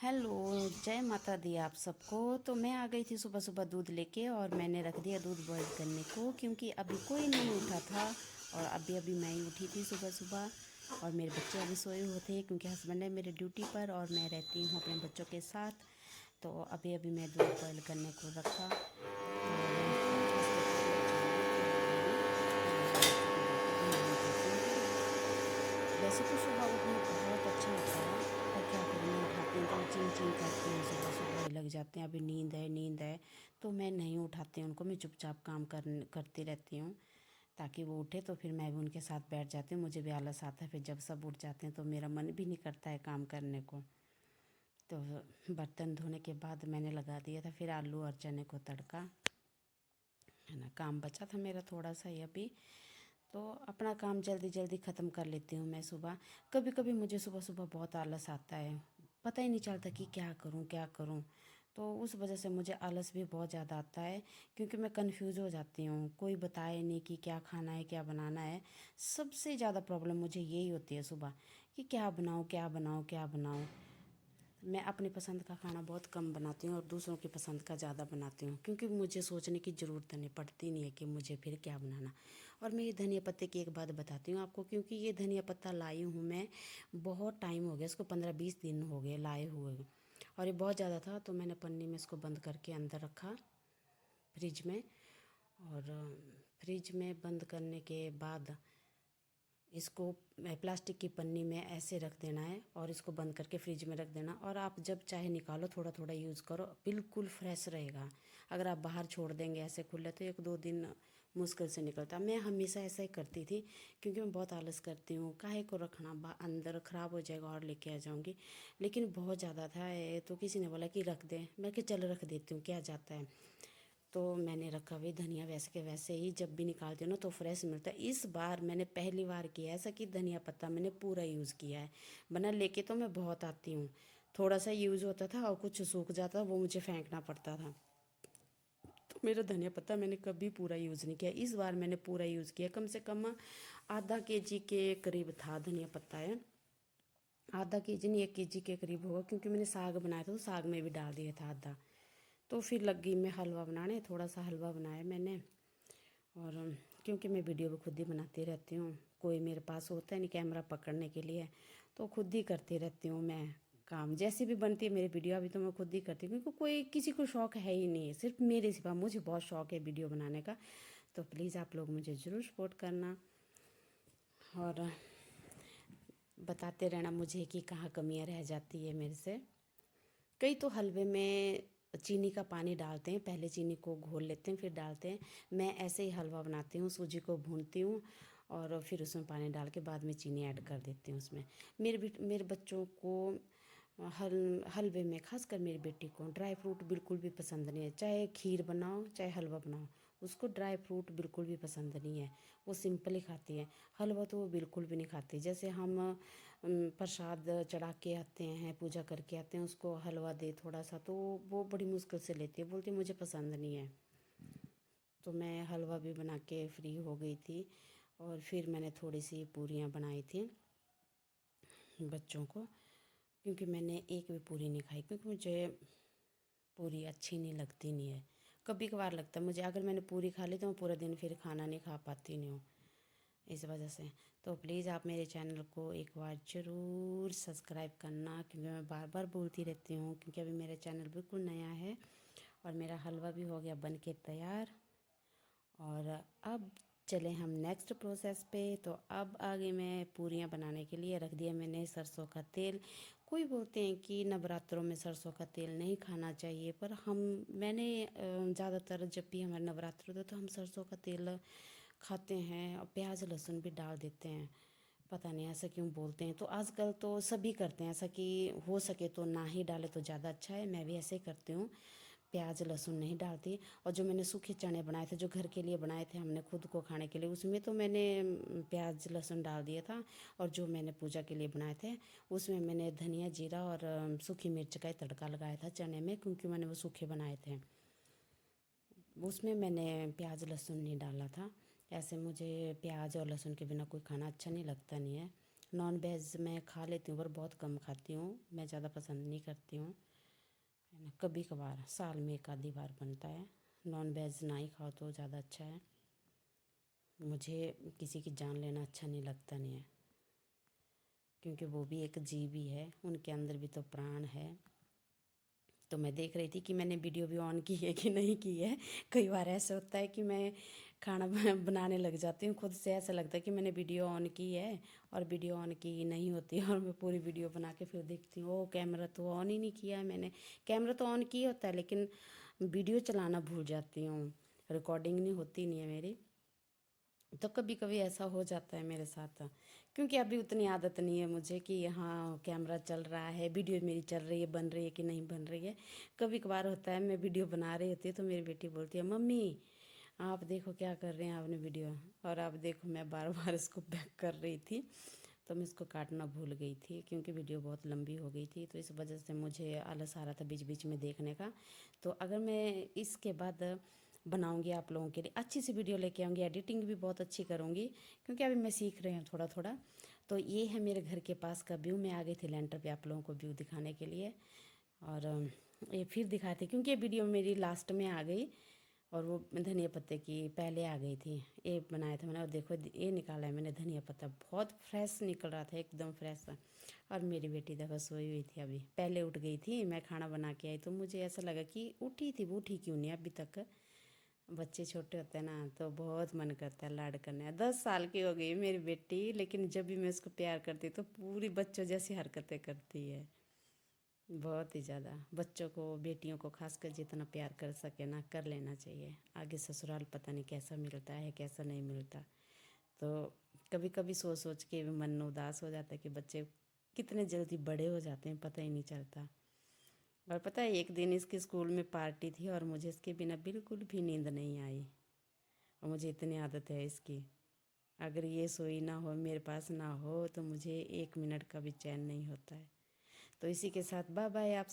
Hello. जय माता दी आप सबको। तो मैं आ गई थी सुबह सुबह दूध लेके और मैंने रख दिया दूध बॉईल करने को, क्योंकि अभी कोई नहीं उठा था और अभी अभी मैं ही उठी थी सुबह सुबह। और मेरे बच्चे अभी सोए हुए थे क्योंकि हस्बैंड है मेरे ड्यूटी पर और मैं रहती हूँ अपने बच्चों के साथ। तो अभी अभी मैं दूध बॉईल करने को रखा और इसके बाद मैं चाहूँगी कि अब मैं बच्चों को देकर भी नींद देती हूँ, क्योंकि वैसे तो सुबह उठना बहुत अच्छा होता है, पर क्या करूँ, मैं उठाती हूँ तो वो चिंग चिंग करते हैं, सुबह सुबह ही लग जाते हैं, अभी नींद है नींद है। तो मैं नहीं उठाती हूँ उनको, मैं चुपचाप काम करती रहती हूँ ताकि वो उठे तो फिर मैं भी उनके साथ बैठ जाती हूँ। मुझे भी आलस आता है, फिर जब सब उठ जाते हैं तो मेरा मन भी नहीं करता है काम करने को। तो बर्तन धोने के बाद मैंने लगा दिया था फिर आलू और चने को तड़का, है ना। काम बचा था मेरा थोड़ा सा ही अभी, तो अपना काम जल्दी जल्दी ख़त्म कर लेती हूँ मैं सुबह। कभी कभी मुझे सुबह सुबह बहुत आलस आता है, पता ही नहीं चलता कि क्या करूँ क्या करूँ। तो उस वजह से मुझे आलस भी बहुत ज़्यादा आता है, क्योंकि मैं कंफ्यूज हो जाती हूँ, कोई बताए नहीं कि क्या खाना है क्या बनाना है। सबसे ज़्यादा प्रॉब्लम मुझे यही होती है सुबह, कि क्या बनाऊँ क्या बनाऊँ क्या बनाऊँ। मैं अपनी पसंद का खाना बहुत कम बनाती हूँ और दूसरों की पसंद का ज़्यादा बनाती हूँ, क्योंकि मुझे सोचने की ज़रूरत नहीं पड़ती नहीं है कि मुझे फिर क्या बनाना। और मैं ये धनिया पत्ते की एक बात बताती हूँ आपको, क्योंकि ये धनिया पत्ता लाई हूँ मैं, बहुत टाइम हो गया इसको, 15-20 दिन हो गए लाए हुए। और ये बहुत ज़्यादा था तो मैंने पन्नी में इसको बंद करके अंदर रखा फ्रिज में। और फ्रिज में बंद करने के बाद इसको प्लास्टिक की पन्नी में ऐसे रख देना है और इसको बंद करके फ्रिज में रख देना। और आप जब चाहे निकालो, थोड़ा थोड़ा यूज़ करो, बिल्कुल फ्रेश रहेगा। अगर आप बाहर छोड़ देंगे ऐसे खुले तो 1-2 दिन मुश्किल से निकलता। मैं हमेशा ऐसा ही करती थी, क्योंकि मैं बहुत आलस करती हूँ, काहे को रखना, अंदर ख़राब हो जाएगा और लेके आ जाऊँगी। लेकिन बहुत ज़्यादा था ये, तो किसी ने बोला कि रख दे, मैं कि चल रख देती हूँ क्या जाता है। तो मैंने रखा हुआ धनिया वैसे के वैसे ही, जब भी निकालती हूँ ना तो फ्रेश मिलता है। इस बार मैंने पहली बार किया ऐसा कि धनिया पत्ता मैंने पूरा यूज़ किया है। वरना लेके तो मैं बहुत आती हूँ, थोड़ा सा यूज़ होता था और कुछ सूख जाता वो मुझे फेंकना पड़ता था। तो मेरा धनिया पत्ता मैंने कभी पूरा यूज़ नहीं किया, इस बार मैंने पूरा यूज़ किया। कम से कम आधा केजी के करीब था धनिया पत्ता है, आधा केजी नहीं 1 केजी के करीब होगा, क्योंकि मैंने साग बनाया था तो साग में भी डाल दिया था आधा। तो फिर लग गई मैं हलवा बनाने, थोड़ा सा हलवा बनाया मैंने। और क्योंकि मैं वीडियो भी खुद ही बनाती रहती हूँ, कोई मेरे पास होता है नहीं कैमरा पकड़ने के लिए, तो खुद ही करती रहती हूँ मैं काम। जैसी भी बनती है मेरी वीडियो अभी तो मैं खुद ही करती हूँ, क्योंकि कोई किसी को शौक़ है ही नहीं, सिर्फ मेरे सिवा। मुझे बहुत शौक़ है वीडियो बनाने का, तो प्लीज़ आप लोग मुझे ज़रूर सपोर्ट करना और बताते रहना मुझे कि कहाँ कमियाँ रह जाती है मेरे से। कई तो हलवे में चीनी का पानी डालते हैं, पहले चीनी को घोल लेते हैं फिर डालते हैं। मैं ऐसे ही हलवा बनाती हूँ, सूजी को भूनती हूँ और फिर उसमें पानी डाल के बाद में चीनी ऐड कर देती हूँ उसमें। मेरे बच्चों को हलवे में, खासकर मेरी बेटी को, ड्राई फ्रूट बिल्कुल भी पसंद नहीं है। चाहे खीर बनाओ चाहे हलवा बनाओ, उसको ड्राई फ्रूट बिल्कुल भी पसंद नहीं है। वो सिंपल ही खाती है, हलवा तो वो बिल्कुल भी नहीं खाती। जैसे हम प्रसाद चढ़ा के आते हैं, पूजा करके आते हैं, उसको हलवा दे थोड़ा सा तो वो बड़ी मुश्किल से लेती है, बोलती मुझे पसंद नहीं है। तो मैं हलवा भी बना के फ्री हो गई थी और फिर मैंने थोड़ी सी पूरियाँ बनाई थी बच्चों को, क्योंकि मैंने एक भी पूरी नहीं खाई, क्योंकि मुझे पूरी अच्छी नहीं लगती नहीं है। कभी कभार लगता है मुझे, अगर मैंने पूरी खा ली तो मैं पूरा दिन फिर खाना नहीं खा पाती नहीं हूँ, इस वजह से। तो प्लीज़ आप मेरे चैनल को एक बार ज़रूर सब्सक्राइब करना, क्योंकि मैं बार बार बोलती रहती हूँ, क्योंकि अभी मेरा चैनल बिल्कुल नया है। और मेरा हलवा भी हो गया बन के तैयार। और अब चले हम नेक्स्ट प्रोसेस पे। तो अब आगे मैं पूरियाँ बनाने के लिए रख दिया मैंने सरसों का तेल। कोई बोलते हैं कि नवरात्रों में सरसों का तेल नहीं खाना चाहिए, पर मैंने ज़्यादातर जब भी हमारे नवरात्र होते तो हम सरसों का तेल खाते हैं और प्याज लहसुन भी डाल देते हैं। पता नहीं ऐसा क्यों बोलते हैं, तो आजकल तो सभी करते हैं ऐसा, कि हो सके तो ना ही डाले तो ज़्यादा अच्छा है। मैं भी ऐसे ही करती हूँ, प्याज लहसुन नहीं डालती। और जो मैंने सूखे चने बनाए थे, जो घर के लिए बनाए थे हमने खुद को खाने के लिए, उसमें तो मैंने प्याज लहसुन डाल दिया था। और जो मैंने पूजा के लिए बनाए थे उसमें मैंने धनिया जीरा और सूखी मिर्च का ही तड़का लगाया था चने में, क्योंकि मैंने वो सूखे बनाए थे। उसमें मैंने प्याज लहसुन नहीं डाला था। ऐसे मुझे प्याज और लहसुन के बिना कोई खाना अच्छा नहीं लगता नहीं है। नॉन वेज मैं खा लेती हूँ पर बहुत कम खाती हूँ, मैं ज़्यादा पसंद नहीं करती हूँ, है ना। कभी कभार साल में एक आधी बार बनता है। नॉन वेज ना ही खाओ तो ज़्यादा अच्छा है। मुझे किसी की जान लेना अच्छा नहीं लगता नहीं है, क्योंकि वो भी एक जीव ही है, उनके अंदर भी तो प्राण है। तो मैं देख रही थी कि मैंने वीडियो भी ऑन की है कि नहीं की है। कई बार ऐसा होता है कि मैं खाना बनाने लग जाती हूँ, खुद से ऐसा लगता है कि मैंने वीडियो ऑन की है और वीडियो ऑन की नहीं होती है, और मैं पूरी वीडियो बना के फिर देखती हूँ ओ कैमरा तो ऑन ही नहीं किया है मैंने। कैमरा तो ऑन किया होता है लेकिन वीडियो चलाना भूल जाती हूँ, रिकॉर्डिंग नहीं होती नहीं है मेरी। तो कभी कभी ऐसा हो जाता है मेरे साथ, क्योंकि अभी उतनी आदत नहीं है मुझे कि हाँ कैमरा चल रहा है, वीडियो मेरी चल रही है, बन रही है कि नहीं बन रही है। कभी कभार होता है मैं वीडियो बना रही होती है तो मेरी बेटी बोलती है मम्मी आप देखो क्या कर रहे हैं आपने वीडियो, और आप देखो मैं बार बार इसको बैक कर रही थी, तो मैं इसको काटना भूल गई थी क्योंकि वीडियो बहुत लंबी हो गई थी, तो इस वजह से मुझे आलस आ रहा था बीच बीच में देखने का। तो अगर मैं इसके बाद बनाऊंगी आप लोगों के लिए अच्छी सी वीडियो लेके आऊँगी, एडिटिंग भी बहुत अच्छी करूँगी, क्योंकि अभी मैं सीख रही हूँ थोड़ा थोड़ा। तो ये है मेरे घर के पास का व्यू, मैं आ गई थी लेंटर पे आप लोगों को व्यू दिखाने के लिए, और ये फिर दिखाती क्योंकि ये वीडियो मेरी लास्ट में आ गई, और वो धनिया पत्ते की पहले आ गई थी। ये बनाया था मैंने, और देखो ये निकाला है मैंने धनिया पत्ता, बहुत फ्रेश निकल रहा था एकदम फ्रेश। और मेरी बेटी देखो सोई हुई थी, अभी पहले उठ गई थी, मैं खाना बना के आई तो मुझे ऐसा लगा कि उठी थी, वो उठी क्यों नहीं अभी तक। बच्चे छोटे होते हैं ना तो बहुत मन करता है लाड करने। 10 साल की हो गई मेरी बेटी, लेकिन जब भी मैं उसको प्यार करती हूँ तो पूरी बच्चों जैसी हरकतें करती है, बहुत ही ज़्यादा। बच्चों को बेटियों को खासकर जितना प्यार कर सके ना कर लेना चाहिए, आगे ससुराल पता नहीं कैसा मिलता है कैसा नहीं मिलता। तो कभी कभी सोच सोच के भी मन उदास हो जाता है कि बच्चे कितने जल्दी बड़े हो जाते हैं पता ही नहीं चलता। और पता है एक दिन इसके स्कूल में पार्टी थी और मुझे इसके बिना बिल्कुल भी नींद नहीं आई, और मुझे इतनी आदत है इसकी, अगर ये सोई ना हो मेरे पास ना हो तो मुझे 1 मिनट का भी चैन नहीं होता है। तो इसी के साथ बाय बाय आप